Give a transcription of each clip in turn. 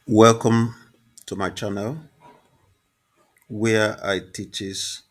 Welcome to my channel where I teaches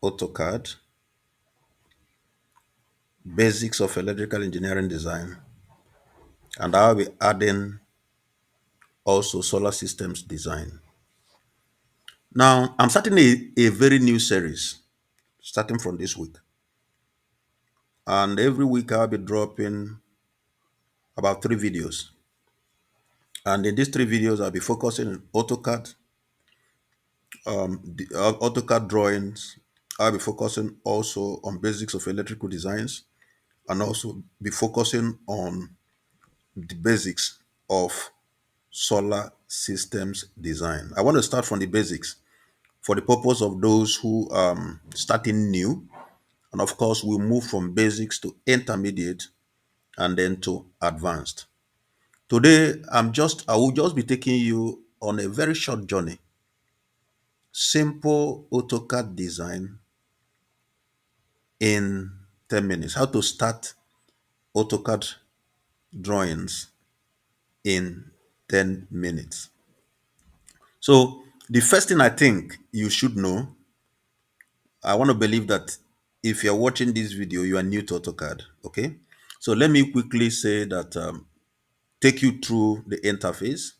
AutoCAD, basics of electrical engineering design, and I'll be adding also solar systems design. Now, I'm starting a very new series starting from this week. And every week I'll be dropping about 3 videos. And in these 3 videos, I'll be focusing on AutoCAD, AutoCAD drawings. I'll be focusing also on basics of electrical designs and also be focusing on the basics of solar systems design. I want to start from the basics for the purpose of those who starting new, and of course we'll move from basics to intermediate and then to advanced. Today I will just be taking you on a very short journey. Simple AutoCAD design in 10 minutes. How to start AutoCAD drawings in 10 minutes. So the first thing I think you should know, I want to believe that if you're watching this video, you are new to AutoCAD. Okay. So let me quickly say that take you through the interface.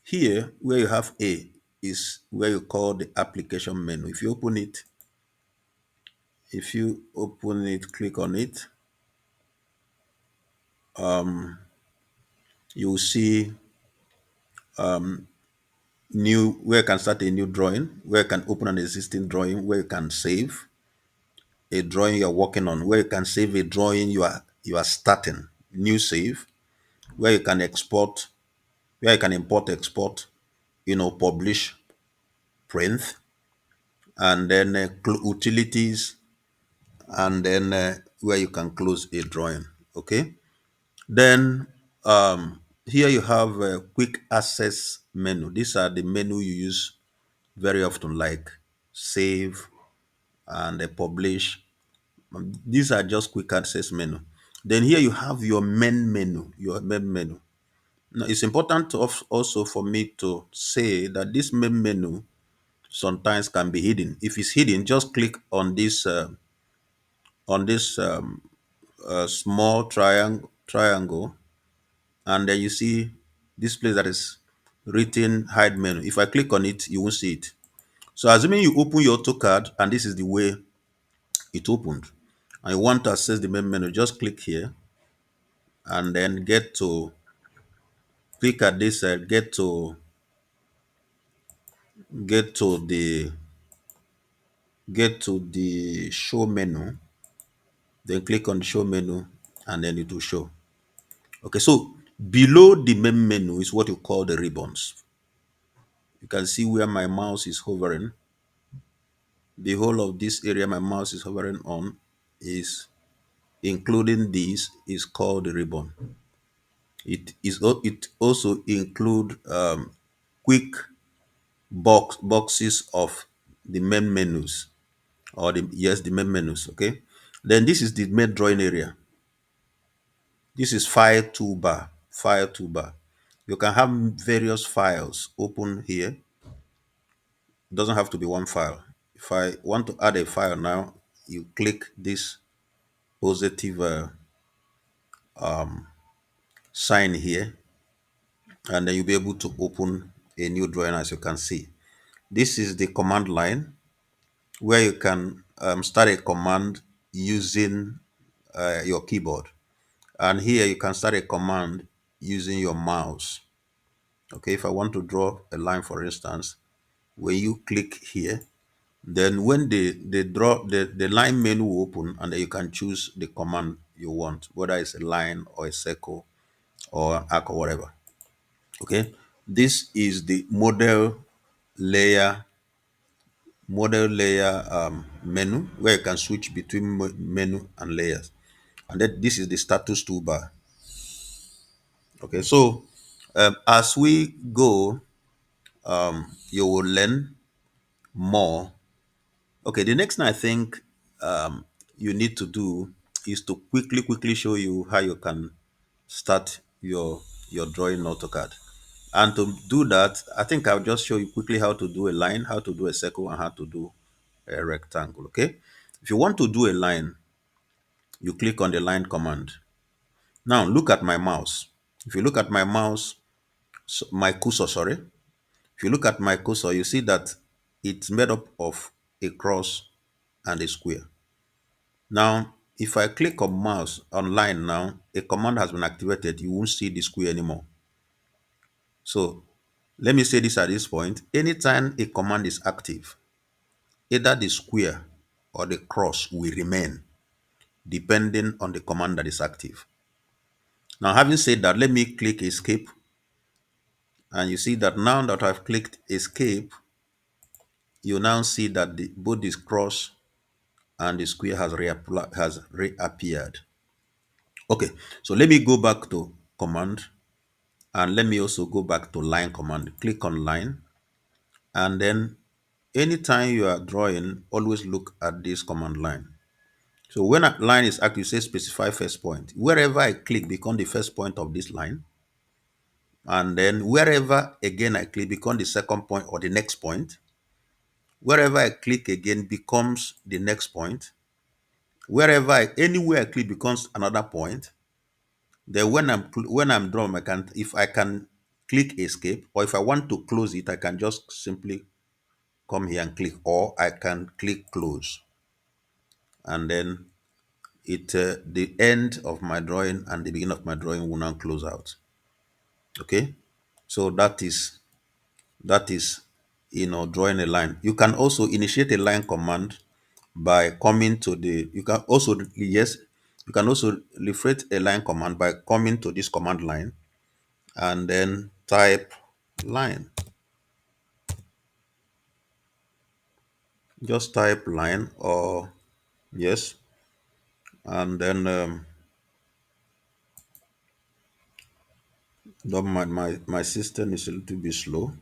Here, where you have A is where you call the application menu. If you open it, click on it, you will see new where you can start a new drawing, where you can open an existing drawing, where you can save a drawing you're working on, where you can save a drawing you are starting, new save, where you can export, where you can import, export, publish, print, and then utilities, and then where you can close a drawing. Okay. Then here you have a quick access menu. These are the menu you use very often, like save and publish. These are just quick access menu. Then here you have your main menu, Now, it's important also for me to say that this main menu sometimes can be hidden. If it's hidden, just click on this small triangle, and then you see this place that is written hide menu. If I click on it, you won't see it. So assuming you open your AutoCAD and this is the way it opened, and you want to access the main menu, just click here and then click at this get to the show menu, then click on the show menu, and then it will show. Okay, so below the main menu is what you call the ribbons. You can see where my mouse is hovering. The whole of this area my mouse is hovering on is, including this, is called the ribbon. It also include quick boxes of the main menus, or the main menus. Okay, then this is the main drawing area. This is file toolbar. You can have various files open here. It doesn't have to be one file. If I want to add a file now, you click this positive sign here, and then you'll be able to open a new drawing. As you can see, this is the command line where you can start a command using your keyboard, and here you can start a command using your mouse. Okay, if I want to draw a line, for instance, when you click here, then when the line menu will open, and then you can choose the command you want, whether it's a line or a circle or an arc or whatever. Okay, this is the layer model layer menu, where you can switch between menu and layers, and then this is the status toolbar. Okay, so as we go, you will learn more. Okay, the next thing I think you need to do is to quickly show you how you can start your your drawing in AutoCAD. And to do that, I think I'll just show you quickly how to do a line, how to do a circle, and how to do a rectangle. Okay. If you want to do a line, you click on the line command. Now look at my mouse. If you look at my mouse, my cursor, sorry. If you look at my cursor, you see that it's made up of a cross and a square. Now, if I click on mouse on line now, a command has been activated. You won't see the square anymore. So let me say this at this point. Anytime a command is active, either the square or the cross will remain depending on the command that is active. Now, having said that, let me click escape. And you see that now that I've clicked escape, you now see that both this cross and the square has reappeared. Okay, so let me go back to command, and let me also go back to line command. Click on line, and then anytime you are drawing, always look at this command line. So when a line is active, say specify first point. Wherever I click become the first point of this line. And then wherever again I click become the second point or the next point. Wherever I click again becomes the next point. Anywhere I click becomes another point. Then when I'm drawing, if I can click escape, or if I want to close it, I can just simply come here and click, or I can click close, and then the end of my drawing and the beginning of my drawing will now close out. Okay, so that is drawing a line. You can also initiate a line command by coming to the you can also yes you can also reflect a line command by coming to this command line and then type line. Just type line, or yes, and then don't mind, my system is a little bit slow.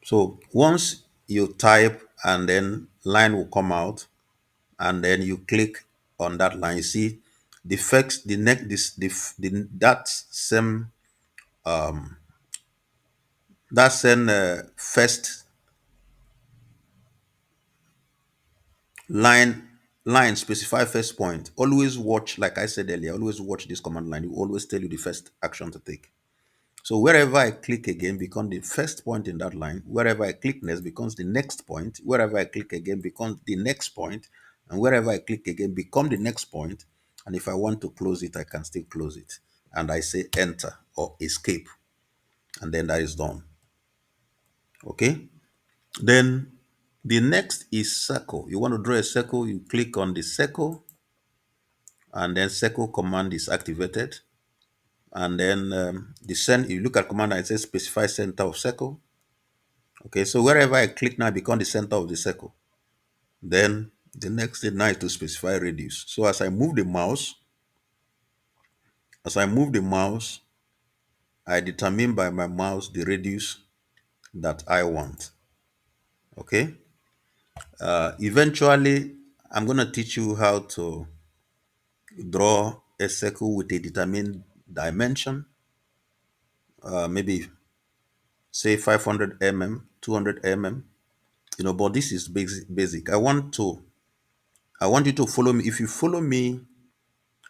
So once you type and then line will come out, and then you click on that line, you see the first the next this the that same first line specify first point. Always watch, like I said earlier, always watch this command line. It will always tell you the first action to take. So wherever I click again becomes the first point in that line. Wherever I click next becomes the next point. Wherever I click again becomes the next point. And wherever I click again become the next point. And if I want to close it, I can still close it. And I say enter or escape. And then that is done. Okay. Then the next is circle. You want to draw a circle, you click on the circle, and then circle command is activated. And then you look at command and it says specify center of circle. Okay, so wherever I click now, become the center of the circle. Then the next thing now is to specify radius. So as I move the mouse, I determine by my mouse the radius that I want. Okay. Eventually, I'm going to teach you how to draw a circle with a determined dimension, maybe say 500 mm, 200 mm. But this is basic. I want you to follow me. If you follow me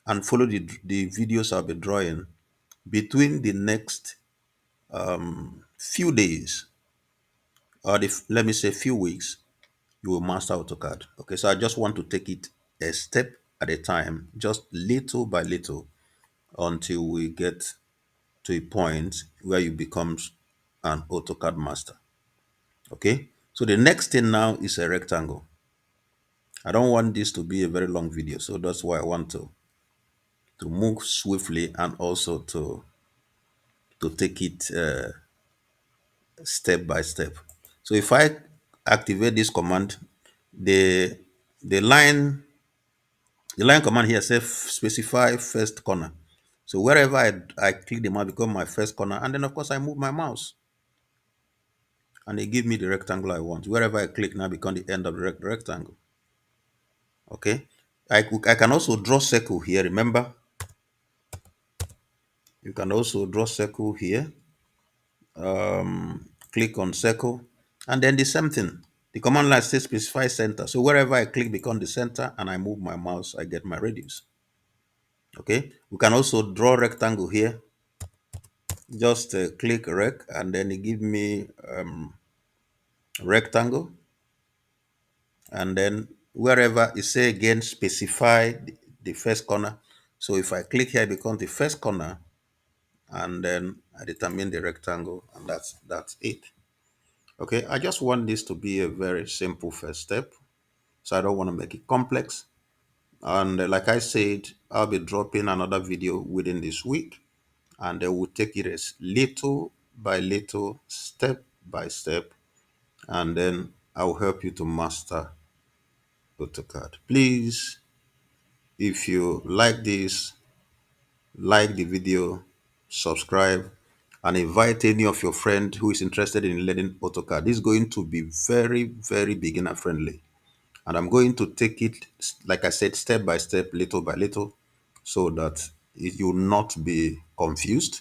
and follow the videos I'll be drawing between the next few days, or let me say few weeks, you will master AutoCAD. Okay, so I just want to take it a step at a time, just little by little, until we get to a point where you become an AutoCAD master. Okay, so the next thing now is a rectangle. I don't want this to be a very long video, so that's why I want to move swiftly and also to take it step by step. So if I activate this command, the the line the line command here says specify first corner. So wherever I click the mouse become my first corner, and then of course I move my mouse and they give me the rectangle I want. Wherever I click now become the end of the rectangle. Okay. I can also draw circle here. Remember, You can also draw circle here. Click on circle, and then the same thing. The command line says specify center. So wherever I click become the center and I move my mouse, I get my radius. Okay. We can also draw rectangle here. Just click rec and then it give me rectangle. And then wherever it say again, specify the first corner. So if I click here, it becomes the first corner, and then I determine the rectangle, and that's it. Okay, I just want this to be a very simple first step. So I don't want to make it complex. And like I said, I'll be dropping another video within this week, and we'll take it as little by little, step by step, and then I'll help you to master AutoCAD. Please, if you like this, like the video, subscribe, and invite any of your friends who is interested in learning AutoCAD. This is going to be very, very beginner friendly. And I'm going to take it, like I said, step by step, little by little, so that you will not be confused.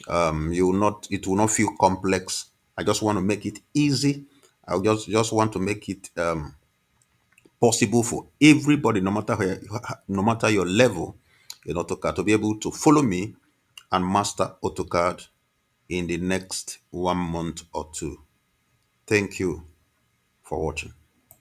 It will not feel complex. I just want to make it easy. I just want to make it possible for everybody, no matter your level in AutoCAD, to be able to follow me and master AutoCAD in the next 1 month or two. Thank you for watching.